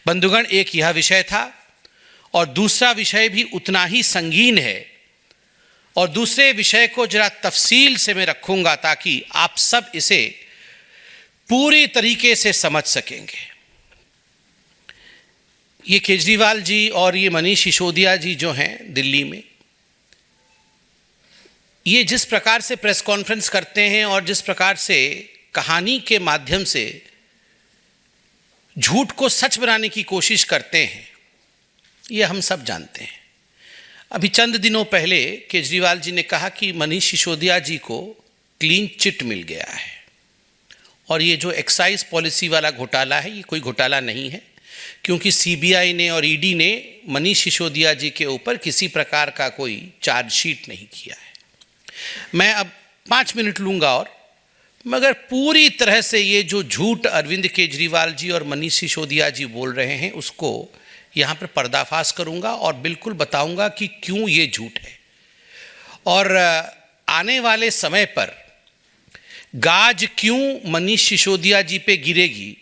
बंधुगण, एक यह विषय था और दूसरा विषय भी उतना ही संगीन है और दूसरे विषय को जरा तफसील से मैं रखूंगा ताकि आप सब इसे पूरी तरीके से समझ सकेंगे। ये केजरीवाल जी और ये मनीष सिसोदिया जी जो हैं दिल्ली में, ये जिस प्रकार से प्रेस कॉन्फ्रेंस करते हैं और जिस प्रकार से कहानी के माध्यम से झूठ को सच बनाने की कोशिश करते हैं, ये हम सब जानते हैं। अभी चंद दिनों पहले केजरीवाल जी ने कहा कि मनीष सिसोदिया जी को क्लीन चिट मिल गया है और ये जो एक्साइज पॉलिसी वाला घोटाला है, ये कोई घोटाला नहीं है, क्योंकि सीबीआई ने और ईडी ने मनीष सिसोदिया जी के ऊपर किसी प्रकार का कोई चार्जशीट नहीं किया है। मैं अब 5 मिनट लूंगा और मगर पूरी तरह से ये जो झूठ अरविंद केजरीवाल जी और मनीष सिसोदिया जी बोल रहे हैं उसको यहाँ पर पर्दाफाश करूँगा और बिल्कुल बताऊँगा कि क्यों ये झूठ है। और आने वाले समय पर गाज क्यों मनीष सिसोदिया जी पे गिरेगी,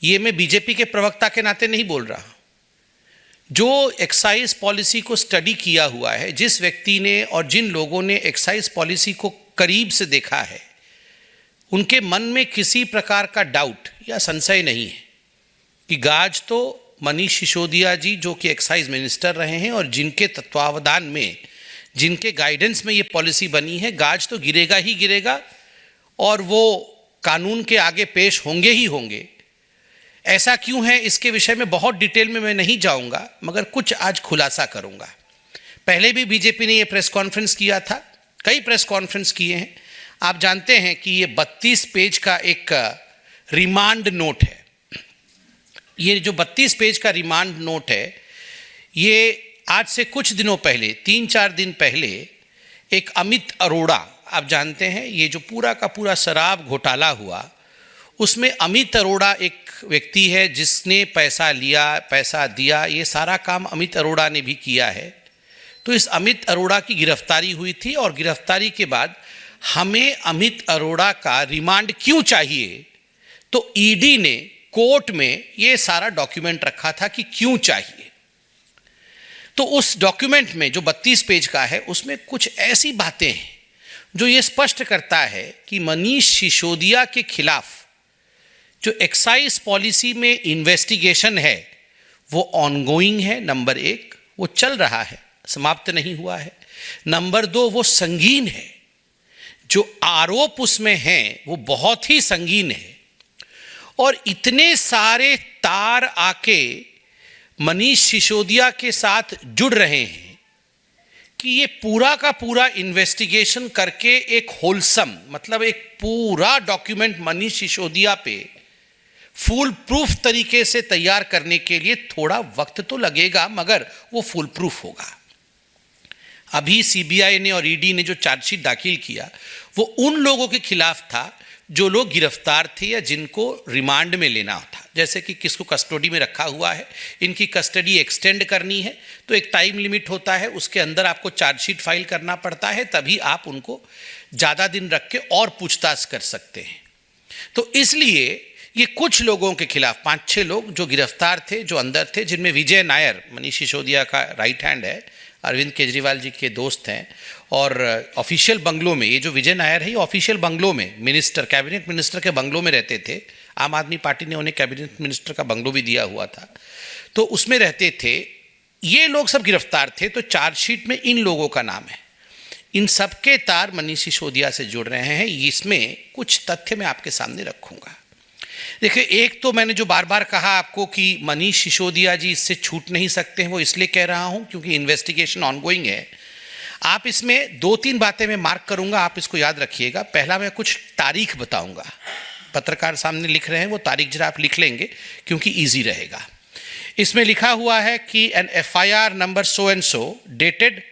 ये मैं बीजेपी के प्रवक्ता के नाते नहीं बोल रहा। जो एक्साइज पॉलिसी को स्टडी किया हुआ है, जिस व्यक्ति ने और जिन लोगों ने एक्साइज पॉलिसी को करीब से देखा है, उनके मन में किसी प्रकार का डाउट या संशय नहीं है कि गाज तो मनीष सिसोदिया जी जो कि एक्साइज मिनिस्टर रहे हैं और जिनके तत्वावधान में, जिनके गाइडेंस में ये पॉलिसी बनी है, गाज तो गिरेगा ही गिरेगा और वो कानून के आगे पेश होंगे ही होंगे। ऐसा क्यों है इसके विषय में बहुत डिटेल में मैं नहीं जाऊंगा, मगर कुछ आज खुलासा करूंगा। पहले भी बीजेपी ने ये प्रेस कॉन्फ्रेंस किया था, कई प्रेस कॉन्फ्रेंस किए हैं। आप जानते हैं कि ये 32 पेज का एक रिमांड नोट है। ये जो 32 पेज का रिमांड नोट है, ये आज से कुछ दिनों पहले, 3-4 दिन पहले, एक अमित अरोड़ा, आप जानते हैं ये जो पूरा का पूरा शराब घोटाला हुआ, उसमें अमित अरोड़ा एक व्यक्ति है जिसने पैसा लिया, पैसा दिया, ये सारा काम अमित अरोड़ा ने भी किया है। तो इस अमित अरोड़ा की गिरफ्तारी हुई थी और गिरफ्तारी के बाद हमें अमित अरोड़ा का रिमांड क्यों चाहिए, तो ईडी ने कोर्ट में ये सारा डॉक्यूमेंट रखा था कि क्यों चाहिए। तो उस डॉक्यूमेंट में जो 32 पेज का है, उसमें कुछ ऐसी बातें हैं जो ये स्पष्ट करता है कि मनीष सिसोदिया के खिलाफ जो एक्साइज पॉलिसी में इन्वेस्टिगेशन है वो ऑनगोइंग है। नंबर 1, वो चल रहा है, समाप्त नहीं हुआ है। नंबर 2, वो संगीन है, जो आरोप उसमें हैं वो बहुत ही संगीन है और इतने सारे तार आके मनीष सिसोदिया के साथ जुड़ रहे हैं कि ये पूरा का पूरा इन्वेस्टिगेशन करके एक होलसम, मतलब एक पूरा डॉक्यूमेंट मनीष सिसोदिया पे फुल प्रूफ तरीके से तैयार करने के लिए थोड़ा वक्त तो लगेगा, मगर वो फुल प्रूफ होगा। अभी सीबीआई ने और ईडी ने जो चार्जशीट दाखिल किया वो उन लोगों के खिलाफ था जो लोग गिरफ्तार थे या जिनको रिमांड में लेना था। जैसे कि किसको कस्टडी में रखा हुआ है, इनकी कस्टडी एक्सटेंड करनी है तो एक टाइम लिमिट होता है, उसके अंदर आपको चार्जशीट फाइल करना पड़ता है, तभी आप उनको ज़्यादा दिन रख के और पूछताछ कर सकते हैं। तो इसलिए ये कुछ लोगों के खिलाफ 5-6 लोग जो गिरफ्तार थे, जो अंदर थे, जिनमें विजय नायर मनीष सिसोदिया का राइट हैंड है, अरविंद केजरीवाल जी के दोस्त हैं और ऑफिशियल बंगलों में, ये जो विजय नायर है ये ऑफिशियल बंगलों में मिनिस्टर, कैबिनेट मिनिस्टर के बंगलों में रहते थे। आम आदमी पार्टी ने उन्हें कैबिनेट मिनिस्टर का बंगलो भी दिया हुआ था, तो उसमें रहते थे। ये लोग सब गिरफ्तार थे, तो चार्जशीट में इन लोगों का नाम है। इन सबके तार मनीष सिसोदिया से जुड़ रहे हैं। इसमें कुछ तथ्य मैं आपके सामने रखूंगा। देखिए, एक तो मैंने जो बार बार कहा आपको कि मनीष सिसोदिया जी इससे छूट नहीं सकते हैं, वो इसलिए कह रहा हूं क्योंकि इन्वेस्टिगेशन ऑनगोइंग है। आप इसमें 2-3 बातें मैं मार्क करूंगा, आप इसको याद रखिएगा। पहला, मैं कुछ तारीख बताऊंगा, पत्रकार सामने लिख रहे हैं, वो तारीख जरा आप लिख लेंगे क्योंकि ईजी रहेगा। इसमें लिखा हुआ है कि an FIR number so and so dated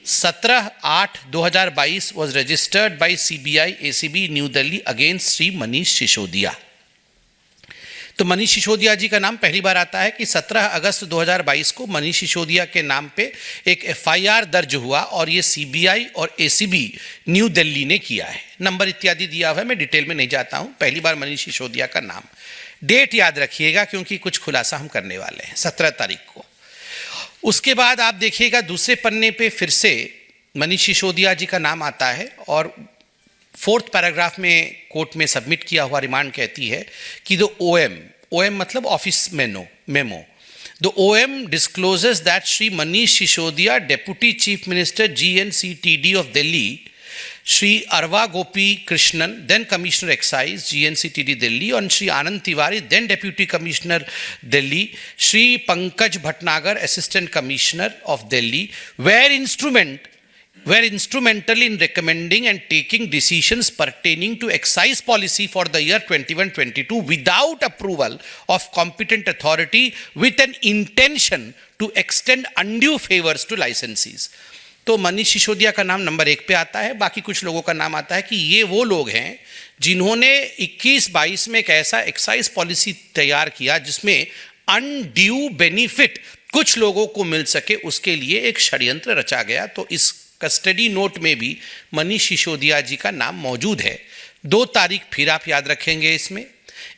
17/8/2022 was registered by CBI ACB new Delhi against Shri Manish Sisodia. तो मनीष सिसोदिया जी का नाम पहली बार आता है कि 17 अगस्त 2022 को मनीष सिसोदिया के नाम पे एक FIR दर्ज हुआ और ये CBI और ACB न्यू दिल्ली ने किया है। नंबर इत्यादि दिया हुआ है, मैं डिटेल में नहीं जाता हूँ। पहली बार मनीष सिसोदिया का नाम डेट याद रखिएगा क्योंकि कुछ खुलासा हम करने वाले हैं 17 तारीख को। उसके बाद आप देखिएगा दूसरे पन्ने पे फिर से मनीष सिसोदिया जी का नाम आता है और 4th पैराग्राफ में कोर्ट में सबमिट किया हुआ रिमांड कहती है कि द ओएम मतलब office memo, the OM discloses that Shri Manish Sisodia, Deputy Chief Minister GNCTD of Delhi, Shri Arva Gopi Krishnan, then Commissioner Excise GNCTD Delhi, and Shri Anand Tiwari, then Deputy Commissioner Delhi, Shri Pankaj Bhatnagar, Assistant Commissioner of Delhi, were instrumental in recommending and taking decisions pertaining to excise policy for the year 21-22 without approval of competent authority with an intention to extend undue favors to licensees। तो मनीष सिसोदिया का नाम number 1 पे आता है, बाकी कुछ लोगों का नाम आता है कि ये वो लोग हैं जिन्होंने 21-22 में एक ऐसा एक्साइज पॉलिसी तैयार किया जिसमें अनड्यू बेनिफिट कुछ लोगों को मिल सके, उसके लिए एक षड्यंत्र रचा गया। तो इस कस्टडी नोट में भी मनीष सिसोदिया जी का नाम मौजूद है। 2 तारीख फिर आप याद रखेंगे इसमें।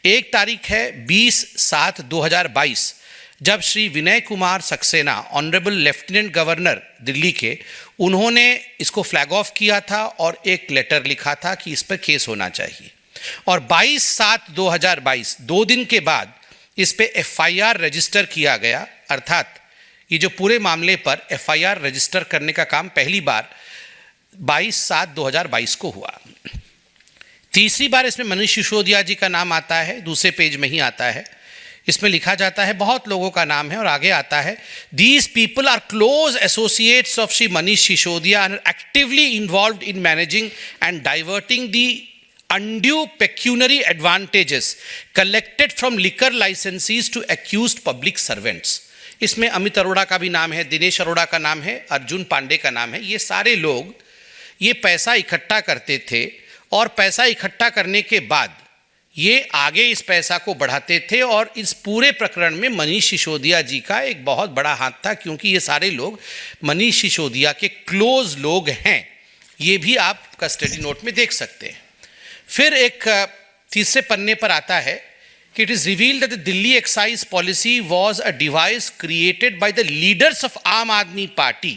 एक तारीख है 20/7/2022 जब Shri Vinay Kumar Saxena honourable lieutenant governor Delhi के, उन्होंने इसको फ्लैग ऑफ किया था और एक लेटर लिखा था कि इस पर केस होना चाहिए। और 22/7/2022 2 दिन के बाद इस पे FIR रजिस्टर किया गया, अर्थात ये जो पूरे मामले पर FIR रजिस्टर करने का काम पहली बार 22/7/2022 को हुआ। तीसरी बार इसमें मनीष सिसोदिया जी का नाम आता है, दूसरे पेज में ही आता है। इसमें लिखा जाता है, बहुत लोगों का नाम है और आगे आता है, these people are close associates of Shri Manish Sisodia and actively involved in managing and diverting the undue pecuniary advantages collected from liquor licensees to accused public servants। इसमें अमित अरोड़ा का भी नाम है, दिनेश अरोड़ा का नाम है, अर्जुन पांडे का नाम है। ये सारे लोग ये पैसा इकट्ठा करते थे और पैसा इकट्ठा करने के बाद ये आगे इस पैसा को बढ़ाते थे और इस पूरे प्रकरण में मनीष सिसोदिया जी का एक बहुत बड़ा हाथ था क्योंकि ये सारे लोग मनीष सिसोदिया के क्लोज लोग हैं। ये भी आप कस्टडी नोट में देख सकते हैं। फिर एक तीसरे पन्ने पर आता है कि it is revealed that the Delhi excise policy was a device created by the leaders of आम आदमी पार्टी।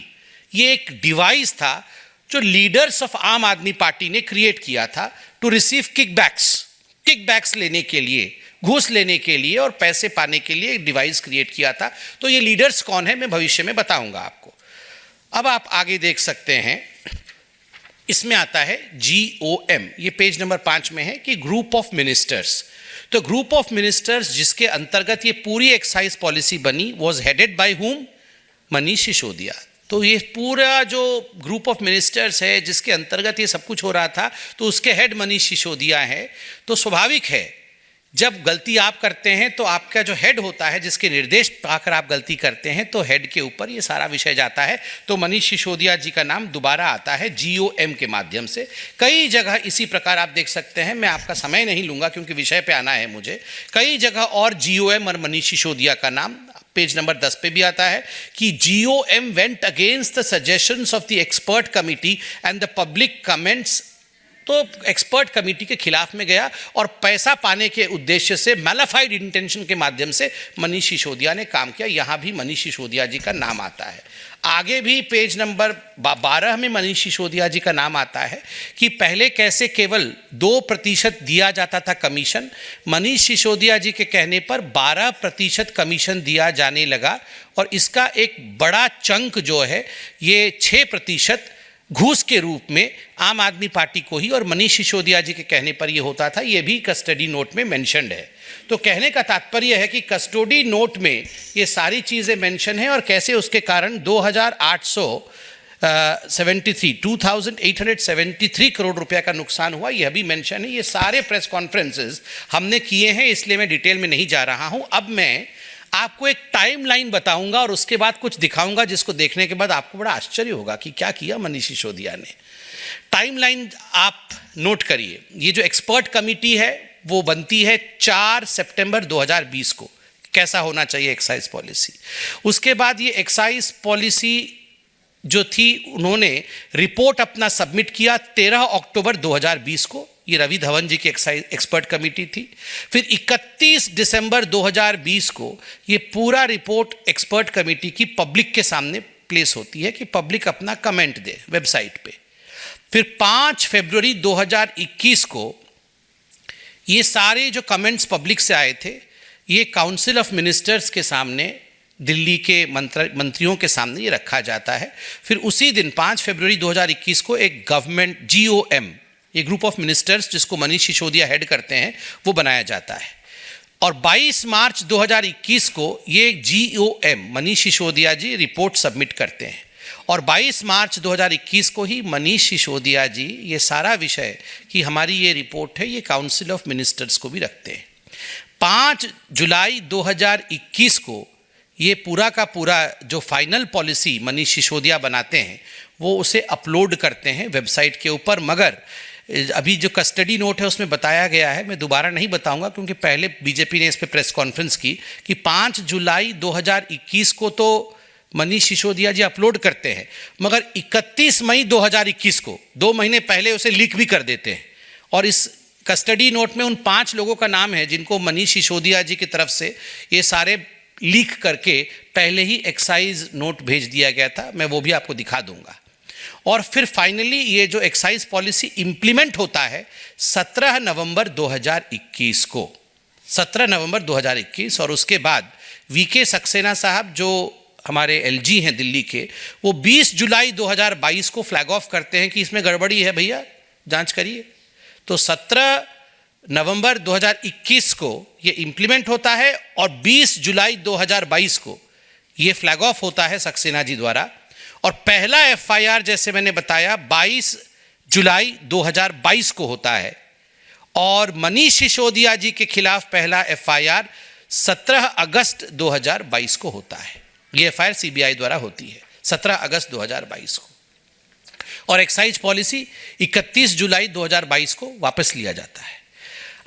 ये एक डिवाइस था जो लीडर्स ऑफ आम आदमी पार्टी ने क्रिएट किया था टू रिसीव किकबैक्स लेने के लिए, घूस लेने के लिए और पैसे पाने के लिए एक डिवाइस क्रिएट किया था। तो ये लीडर्स कौन है मैं भविष्य में बताऊंगा आपको। अब आप आगे देख सकते हैं, इसमें आता है GOM, ये पेज नंबर 5 में है कि ग्रुप ऑफ मिनिस्टर्स। तो ग्रुप ऑफ मिनिस्टर्स जिसके अंतर्गत ये पूरी एक्साइज पॉलिसी बनी was headed by whom, Manish Sisodia. तो ये पूरा जो ग्रुप ऑफ मिनिस्टर्स है जिसके अंतर्गत ये सब कुछ हो रहा था, तो उसके हेड मनीष सिसोदिया है। तो स्वाभाविक है जब गलती आप करते हैं तो आपका जो हेड होता है, जिसके निर्देश पाकर आप गलती करते हैं, तो हेड के ऊपर ये सारा विषय जाता है। तो मनीष सिसोदिया जी का नाम दोबारा आता है GOM के माध्यम से। कई जगह इसी प्रकार आप देख सकते हैं, मैं आपका समय नहीं लूंगा क्योंकि विषय पे आना है मुझे। कई जगह और GOM और मनीष सिसोदिया का नाम पेज नंबर 10 पे भी आता है कि GOM went against the suggestions of the expert committee and the public comments. तो एक्सपर्ट कमेटी के खिलाफ में गया और पैसा पाने के उद्देश्य से मैलाफाइड इंटेंशन के माध्यम से मनीष सिसोदिया ने काम किया। यहां भी मनीष सिसोदिया जी का नाम आता है। आगे भी पेज नंबर 12 में मनीष सिसोदिया जी का नाम आता है कि पहले कैसे केवल 2% दिया जाता था कमीशन, मनीष सिसोदिया जी के कहने पर 12% कमीशन दिया जाने लगा और इसका एक बड़ा चंक जो है ये 6% घूस के रूप में आम आदमी पार्टी को ही और मनीष सिसोदिया जी के कहने पर यह होता था। यह भी कस्टडी नोट में मेंशन्ड है। तो कहने का तात्पर्य है कि कस्टडी नोट में ये सारी चीज़ें मेंशन है और कैसे उसके कारण 2873 करोड़ रुपया का नुकसान हुआ, यह भी मेंशन है। ये सारे प्रेस कॉन्फ्रेंसेस हमने किए हैं, इसलिए मैं डिटेल में नहीं जा रहा हूं। अब मैं आपको एक टाइमलाइन बताऊंगा और उसके बाद कुछ दिखाऊंगा जिसको देखने के बाद आपको बड़ा आश्चर्य होगा कि क्या किया मनीष सिसोदिया ने। टाइमलाइन आप नोट करिए। ये जो एक्सपर्ट कमिटी है वो बनती है 4 सितंबर 2020 को, कैसा होना चाहिए एक्साइज पॉलिसी। उसके बाद ये एक्साइज पॉलिसी जो थी उन्होंने रिपोर्ट अपना सबमिट किया 13 अक्टूबर 2020 को। ये रवि धवन जी की एक्सपर्ट कमेटी थी। फिर 31 दिसंबर 2020 को ये पूरा रिपोर्ट एक्सपर्ट कमेटी की पब्लिक के सामने प्लेस होती है कि पब्लिक अपना कमेंट दे वेबसाइट पे। फिर 5 फरवरी 2021 को ये सारे जो कमेंट्स पब्लिक से आए थे ये काउंसिल ऑफ मिनिस्टर्स के सामने, दिल्ली के मंत्रियों के सामने ये रखा जाता है। फिर उसी दिन 5 फरवरी 2021 को एक गवर्नमेंट GOM, ये ग्रुप ऑफ मिनिस्टर्स जिसको मनीष सिसोदिया हेड करते हैं, वो बनाया जाता है। और 22 मार्च 2021 को ये GOM मनीष सिसोदिया जी रिपोर्ट सबमिट करते हैं। और 22 मार्च 2021 को ही मनीष सिसोदिया जी ये सारा विषय कि हमारी ये रिपोर्ट है ये काउंसिल ऑफ मिनिस्टर्स को भी रखते हैं। 5 जुलाई 2021 को ये पूरा का पूरा जो फाइनल पॉलिसी मनीष सिसोदिया बनाते हैं वो उसे अपलोड करते हैं वेबसाइट के ऊपर। मगर अभी जो कस्टडी नोट है उसमें बताया गया है, मैं दोबारा नहीं बताऊंगा क्योंकि पहले बीजेपी ने इस पर प्रेस कॉन्फ्रेंस की कि 5 जुलाई 2021 को तो मनीष सिसोदिया जी अपलोड करते हैं, मगर 31 मई 2021 को 2 महीने पहले उसे लीक भी कर देते हैं। और इस कस्टडी नोट में उन 5 लोगों का नाम है जिनको मनीष सिसोदिया जी की तरफ से ये सारे लीक करके पहले ही एक्साइज नोट भेज दिया गया था, मैं वो भी आपको दिखा दूंगा। और फिर फाइनली ये जो एक्साइज पॉलिसी इंप्लीमेंट होता है 17 नवंबर 2021 को, 17 नवंबर 2021। और उसके बाद VK सक्सेना साहब जो हमारे LG हैं दिल्ली के, वो 20 जुलाई 2022 को फ्लैग ऑफ करते हैं कि इसमें गड़बड़ी है भैया, जांच करिए। तो 17 नवंबर 2021 को ये इंप्लीमेंट होता है और 20 जुलाई 2022 को ये फ्लैग ऑफ होता है सक्सेना जी द्वारा। और पहला FIR जैसे मैंने बताया 22 जुलाई 2022 को होता है। और मनीष सिसोदिया जी के खिलाफ पहला FIR 17 अगस्त 2022 को होता है। ये FIR CBI द्वारा होती है 17 अगस्त 2022 को। और एक्साइज पॉलिसी 31 जुलाई 2022 को वापस लिया जाता है।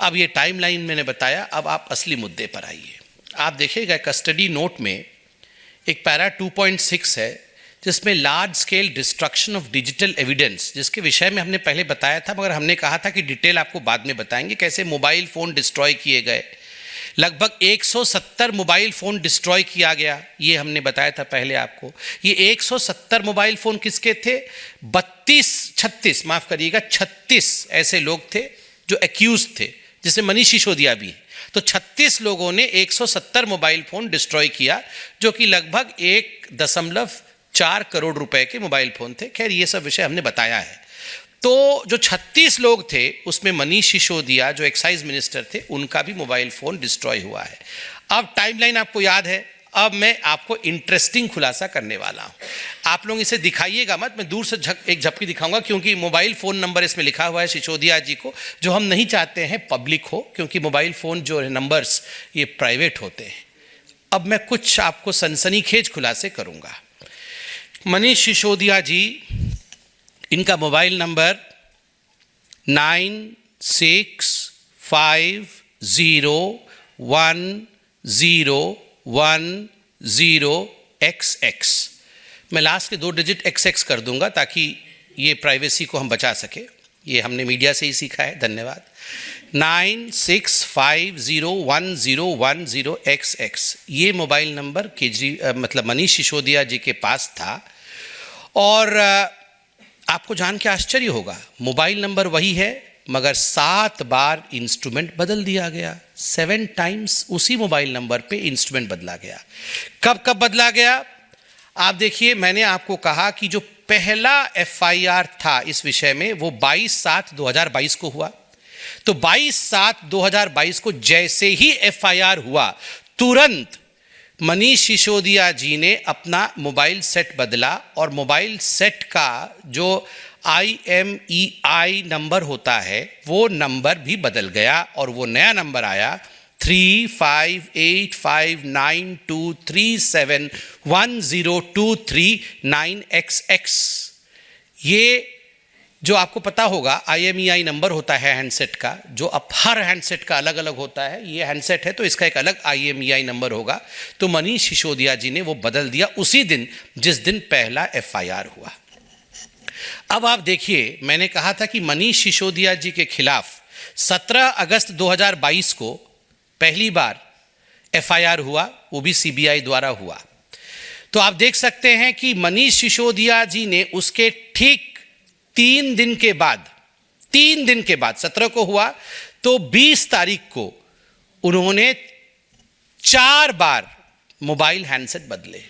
अब ये टाइमलाइन मैंने बताया, अब आप असली मुद्दे पर आइए। आप देखिएगा कस्टडी नोट में एक पैरा 2.6 है जिसमें large scale destruction of digital evidence, जिसके विषय में हमने पहले बताया था, मगर हमने कहा था कि डिटेल आपको बाद में बताएंगे, कैसे मोबाइल फ़ोन डिस्ट्रॉय किए गए। लगभग 170 मोबाइल फ़ोन डिस्ट्रॉय किया गया, ये हमने बताया था पहले आपको। ये 170 मोबाइल फ़ोन किसके थे? 36 ऐसे लोग थे जो एक्यूज थे, जिसमें मनीष सिसोदिया भी। तो 36 लोगों ने 170 मोबाइल फ़ोन डिस्ट्रॉय किया, जो कि लगभग 1.4 करोड़ रुपए के मोबाइल फ़ोन थे। खैर ये सब विषय हमने बताया है। तो जो 36 लोग थे उसमें मनीष सिसोदिया जो एक्साइज मिनिस्टर थे उनका भी मोबाइल फ़ोन डिस्ट्रॉय हुआ है। अब टाइमलाइन आपको याद है। अब मैं आपको इंटरेस्टिंग खुलासा करने वाला हूँ। आप लोग इसे दिखाइएगा मत, मैं दूर से एक झपकी दिखाऊंगा क्योंकि मोबाइल फ़ोन नंबर इसमें लिखा हुआ है सिसोदिया जी को, जो हम नहीं चाहते हैं पब्लिक हो, क्योंकि मोबाइल फ़ोन जो नंबर्स ये प्राइवेट होते हैं। अब मैं कुछ आपको सनसनीखेज खुलासे करूँगा। मनीष सिसोदिया जी, इनका मोबाइल नंबर 96501010XX। मैं लास्ट के 2 डिजिट XX कर दूंगा ताकि ये प्राइवेसी को हम बचा सके। ये हमने मीडिया से ही सीखा है, धन्यवाद। 96501010XX ये मोबाइल नंबर मतलब मनीष सिसोदिया जी के पास था। और आपको जान के आश्चर्य होगा, मोबाइल नंबर वही है मगर 7 बार इंस्ट्रूमेंट बदल दिया गया। 7 टाइम्स उसी मोबाइल नंबर पे इंस्ट्रूमेंट बदला गया। कब कब बदला गया? आप देखिए, मैंने आपको कहा कि जो पहला FIR था इस विषय में वो 22/7/2022 को हुआ। तो 22/7/2022 को जैसे ही FIR हुआ, तुरंत मनीष सिसोदिया जी ने अपना मोबाइल सेट बदला और मोबाइल सेट का जो IMEI नंबर होता है वो नंबर भी बदल गया और वो नया नंबर आया 358592371023 ये जो आपको पता होगा IMEI नंबर होता है हैंडसेट का, जो अब हर हैंडसेट का अलग अलग होता है। ये हैंडसेट है तो इसका एक अलग IMEI नंबर होगा। तो मनीष सिसोदिया जी ने वो बदल दिया उसी दिन जिस दिन पहला FIR हुआ। अब आप देखिए, मैंने कहा था कि मनीष सिसोदिया जी के खिलाफ 17 अगस्त 2022 को पहली बार एफआईआर हुआ, वो भी सीबीआई द्वारा हुआ। तो आप देख सकते हैं कि मनीष सिसोदिया जी ने उसके ठीक 3 दिन के बाद 17 को हुआ, तो 20 तारीख को उन्होंने 4 बार मोबाइल हैंडसेट बदले।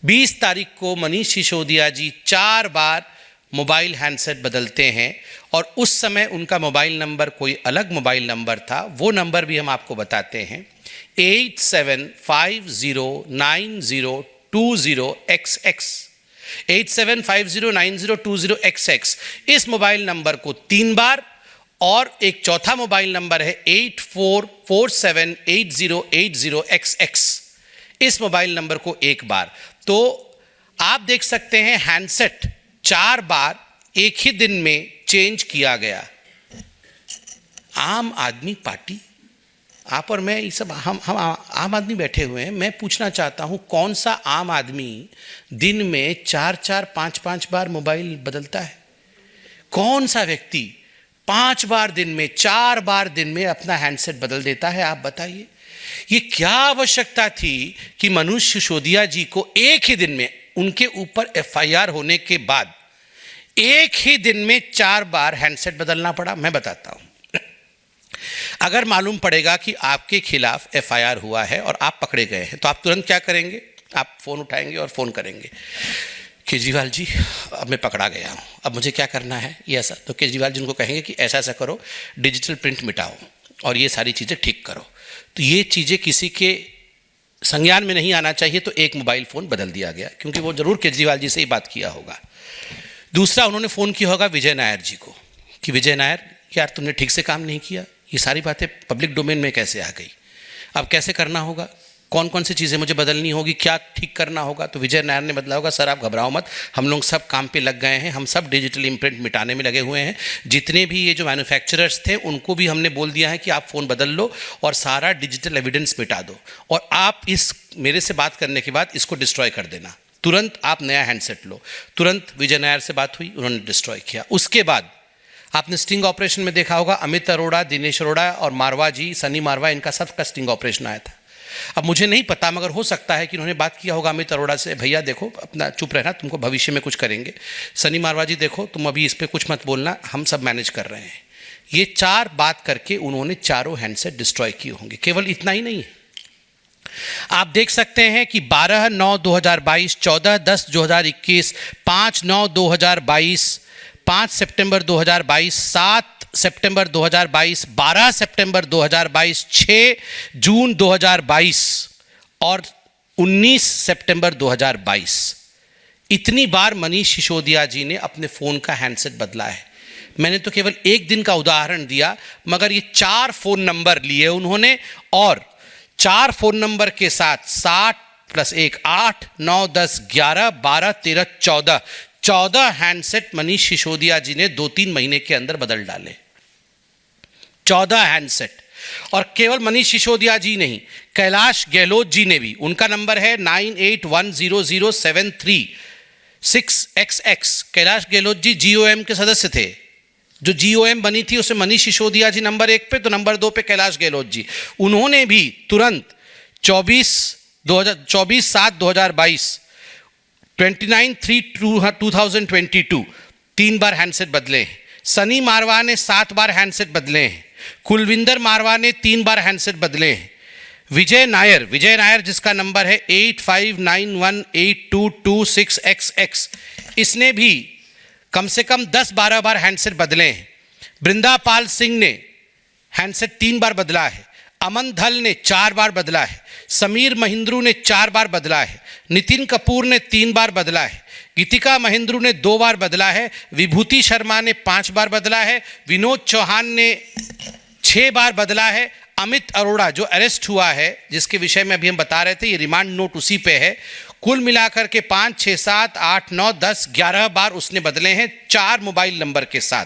20 तारीख को मनीष सिसोदिया जी 4 बार मोबाइल हैंडसेट बदलते हैं, और उस समय उनका मोबाइल नंबर कोई अलग मोबाइल नंबर था। वो नंबर भी हम आपको बताते हैं, 87509020XX 87509020XX। इस मोबाइल नंबर को 3 बार, और एक चौथा मोबाइल नंबर है 84478080XX, इस मोबाइल नंबर को 1 बार। तो आप देख सकते हैं हैंडसेट 4 बार एक ही दिन में चेंज किया गया। आम आदमी पार्टी, आप और मैं, ये सब हम आम आदमी बैठे हुए हैं। मैं पूछना चाहता हूं, कौन सा आम आदमी दिन में 4-4, 5-5 बार मोबाइल बदलता है? कौन सा व्यक्ति 5 बार दिन में, 4 बार दिन में अपना हैंडसेट बदल देता है? आप बताइए, ये क्या आवश्यकता थी कि मनीष सिसोदिया जी को एक ही दिन में, उनके ऊपर एफआईआर होने के बाद एक ही दिन में 4 बार हैंडसेट बदलना पड़ा? मैं बताता हूं। अगर मालूम पड़ेगा कि आपके खिलाफ एफआईआर हुआ है और आप पकड़े गए हैं, तो आप तुरंत क्या करेंगे? आप फोन उठाएंगे और फोन करेंगे, केजरीवाल जी अब मैं पकड़ा गया हूं, अब मुझे क्या करना है, ये ऐसा। तो केजरीवाल जी उनको कहेंगे कि ऐसा ऐसा करो, डिजिटल प्रिंट मिटाओ और ये सारी चीज़ें ठीक करो। तो ये चीज़ें किसी के संज्ञान में नहीं आना चाहिए। तो एक मोबाइल फ़ोन बदल दिया गया, क्योंकि वो जरूर केजरीवाल जी से ही बात किया होगा। दूसरा, उन्होंने फ़ोन किया होगा विजय नायर जी को कि विजय नायर यार तुमने ठीक से काम नहीं किया, ये सारी बातें पब्लिक डोमेन में कैसे आ गई, अब कैसे करना होगा, कौन कौन सी चीज़ें मुझे बदलनी होगी, क्या ठीक करना होगा। तो विजय नायर ने बदला होगा, सर आप घबराओ मत, हम लोग सब काम पे लग गए हैं, हम सब डिजिटल इम्प्रिंट मिटाने में लगे हुए हैं। जितने भी ये जो मैन्युफैक्चरर्स थे उनको भी हमने बोल दिया है कि आप फ़ोन बदल लो और सारा डिजिटल एविडेंस मिटा दो, और आप इस मेरे से बात करने के बाद इसको डिस्ट्रॉय कर देना, तुरंत आप नया हैंडसेट लो। तुरंत विजय नायर से बात हुई, उन्होंने डिस्ट्रॉय किया। उसके बाद आपने स्टिंग ऑपरेशन में देखा होगा, अमित अरोड़ा, दिनेश अरोड़ा और मारवा जी, सनी मारवा, इनका सबका स्टिंग ऑपरेशन आया था। अब मुझे नहीं पता, मगर हो सकता है कि उन्होंने बात किया होगा अमित अरोड़ा से, भैया देखो अपना चुप रहना, तुमको भविष्य में कुछ करेंगे। सनी मारवा जी देखो तुम अभी इस पर कुछ मत बोलना, हम सब मैनेज कर रहे हैं। ये 4 बात करके उन्होंने चारों हैंडसेट डिस्ट्रॉय किए होंगे। केवल इतना ही नहीं है, आप देख सकते हैं कि 12/9/2022, 14/10/2021, 5/9/2022, 5 सितंबर 2022, 7 सितंबर 2022, 12 सितंबर 2022, 6 जून 2022 और 19 सितंबर 2022। इतनी बार मनीष सिसोदिया जी ने अपने फ़ोन का हैंडसेट बदला है। मैंने तो केवल एक दिन का उदाहरण दिया, मगर ये 4 फ़ोन नंबर लिए उन्होंने, और 4 फ़ोन नंबर के साथ 7 + 1 8 9 10 11 12 13 14 हैंडसेट मनीष सिसोदिया जी ने 2-3 महीने के अंदर बदल डाले। 14 हैंडसेट। और केवल मनीष सिसोदिया जी नहीं, कैलाश गहलोत जी ने भी, उनका नंबर है 98100736XX। कैलाश गहलोत जी GOM के सदस्य थे, जो GOM बनी थी उसमें मनीष सिसोदिया जी नंबर 1 पे, तो नंबर 2 पे कैलाश गहलोत जी। उन्होंने भी तुरंत 24/7/2022, 29/3/2022 3 बार हैंडसेट बदले हैं। सनी मारवा ने 7 बार हैंडसेट बदले हैं। कुलविंदर मारवा ने 3 बार हैंडसेट बदले हैं। विजय नायर जिसका नंबर है 85918226XX, इसने भी कम से कम 10-12 बार हैंडसेट बदले हैं। बृंदापाल सिंह ने हैंडसेट 3 बार बदला है। अमन धल ने 4 बार बदला है। समीर महिंद्रू ने 4 बार बदला है। नितिन कपूर ने 3 बार बदला है। गीतिका महिंद्रू ने 2 बार बदला है। विभूति शर्मा ने 5 बार बदला है। विनोद चौहान ने 6 बार बदला है। अमित अरोड़ा जो अरेस्ट हुआ है, जिसके विषय में अभी हम बता रहे थे, ये रिमांड नोट उसी पे है, कुल मिलाकर के 5, 6, 7, 8, 9, 10, 11 बार उसने बदले हैं 4 मोबाइल नंबर के साथ।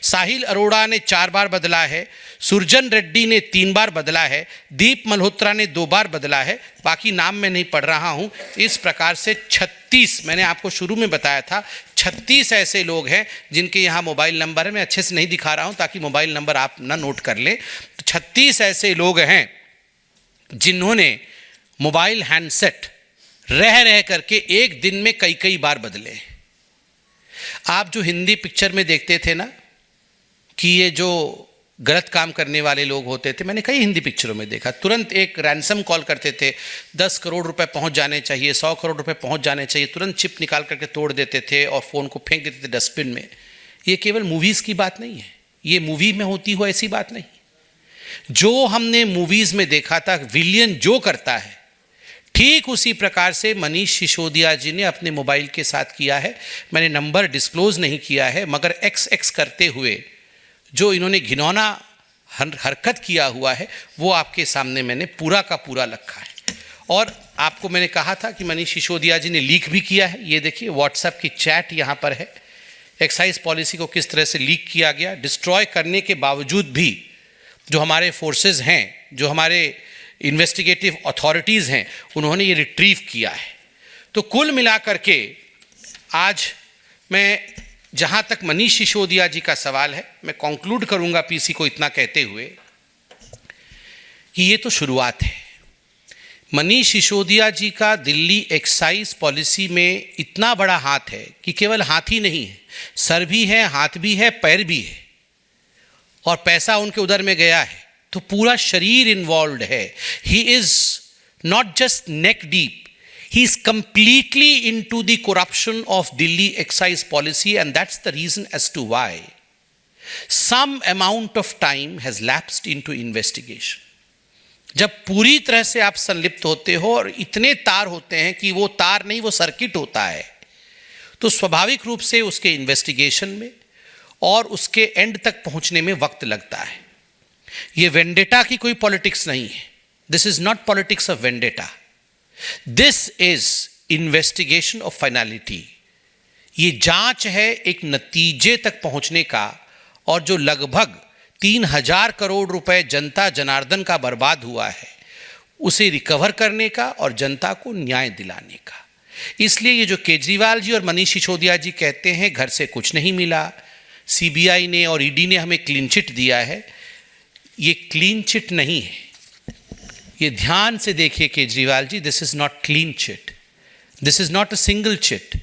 साहिल अरोड़ा ने 4 बार बदला है, सुरजन रेड्डी ने 3 बार बदला है, दीप मल्होत्रा ने 2 बार बदला है, बाकी नाम मैं नहीं पढ़ रहा हूं। इस प्रकार से 36, मैंने आपको शुरू में बताया था 36 ऐसे लोग हैं जिनके यहाँ मोबाइल नंबर है। मैं अच्छे से नहीं दिखा रहा हूं ताकि मोबाइल नंबर आप ना नोट कर लें। 36 ऐसे लोग हैं जिन्होंने मोबाइल हैंडसेट रह रह करके एक दिन में कई कई बार बदले। आप जो हिंदी पिक्चर में देखते थे ना कि ये जो गलत काम करने वाले लोग होते थे, मैंने कई हिंदी पिक्चरों में देखा, तुरंत एक रैंसम कॉल करते थे, 10 करोड़ रुपए पहुंच जाने चाहिए, 100 करोड़ रुपए पहुंच जाने चाहिए, तुरंत चिप निकाल करके तोड़ देते थे और फ़ोन को फेंक देते थे डस्टबिन में। ये केवल मूवीज़ की बात नहीं है, ये मूवी में होती हो ऐसी बात नहीं। जो हमने मूवीज़ में देखा था विलियन जो करता है, ठीक उसी प्रकार से मनीष सिसोदिया जी ने अपने मोबाइल के साथ किया है। मैंने नंबर डिस्क्लोज नहीं किया है, मगर XX करते हुए जो इन्होंने घिनौना हरकत किया हुआ है वो आपके सामने मैंने पूरा का पूरा रखा है। और आपको मैंने कहा था कि मनीष सिसोदिया जी ने लीक भी किया है। ये देखिए व्हाट्सएप की चैट यहाँ पर है, एक्साइज पॉलिसी को किस तरह से लीक किया गया। डिस्ट्रॉय करने के बावजूद भी जो हमारे फोर्सेस हैं, जो हमारे इन्वेस्टिगेटिव अथॉरिटीज़ हैं, उन्होंने ये रिट्रीव किया है। तो कुल मिलाकर के आज मैं, जहाँ तक मनीष सिसोदिया जी का सवाल है, मैं कंक्लूड करूँगा पीसी को इतना कहते हुए कि ये तो शुरुआत है। मनीष सिसोदिया जी का दिल्ली एक्साइज पॉलिसी में इतना बड़ा हाथ है कि केवल हाथ ही नहीं है, सर भी है, हाथ भी है, पैर भी है, और पैसा उनके उधर में गया है तो पूरा शरीर इन्वॉल्व है। He is not just neck deep, he is completely into the corruption of Delhi excise policy, and that's the reason as to why some amount of time has lapsed into investigation. जब पूरी तरह से आप संलिप्त होते हो और इतने तार होते हैं कि वो तार नहीं वो सर्किट होता है, तो स्वाभाविक रूप से उसके इन्वेस्टिगेशन में और उसके एंड तक पहुंचने में वक्त लगता है। ये वेंडेटा की कोई पॉलिटिक्स नहीं है, this is not politics of vendetta, this is investigation of finality. ये जांच है एक नतीजे तक पहुंचने का, और जो लगभग 3000 करोड़ रुपए जनता जनार्दन का बर्बाद हुआ है उसे रिकवर करने का और जनता को न्याय दिलाने का। इसलिए ये जो केजरीवाल जी और मनीष सिसोदिया जी कहते हैं घर से कुछ नहीं मिला, सीबीआई ने और ईडी ने हमें क्लीन चिट दिया है, ये क्लीन चिट नहीं है। ये ध्यान से देखिए Kejriwal ji, this is not clean chit, this is not a single chit,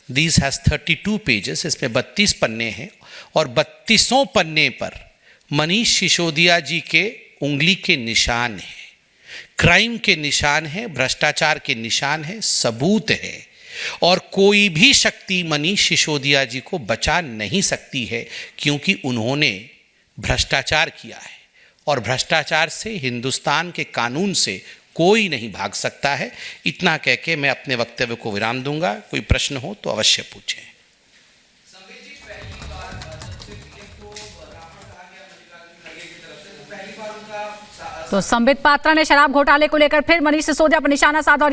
this has 32 pages, इसमें 32 पन्ने हैं और 32 पन्ने पर मनीष सिसोदिया जी के उंगली के निशान हैं, क्राइम के निशान हैं, भ्रष्टाचार के निशान हैं, सबूत है, और कोई भी शक्ति मनीष सिसोदिया जी को बचा नहीं सकती है क्योंकि उन्होंने भ्रष्टाचार किया है, और भ्रष्टाचार से, हिंदुस्तान के कानून से कोई नहीं भाग सकता है। इतना कह के मैं अपने वक्तव्य को विराम दूंगा। कोई प्रश्न हो तो अवश्य पूछें। तो संबित पात्रा ने शराब घोटाले को लेकर फिर मनीष सिसोदिया पर निशाना साधा।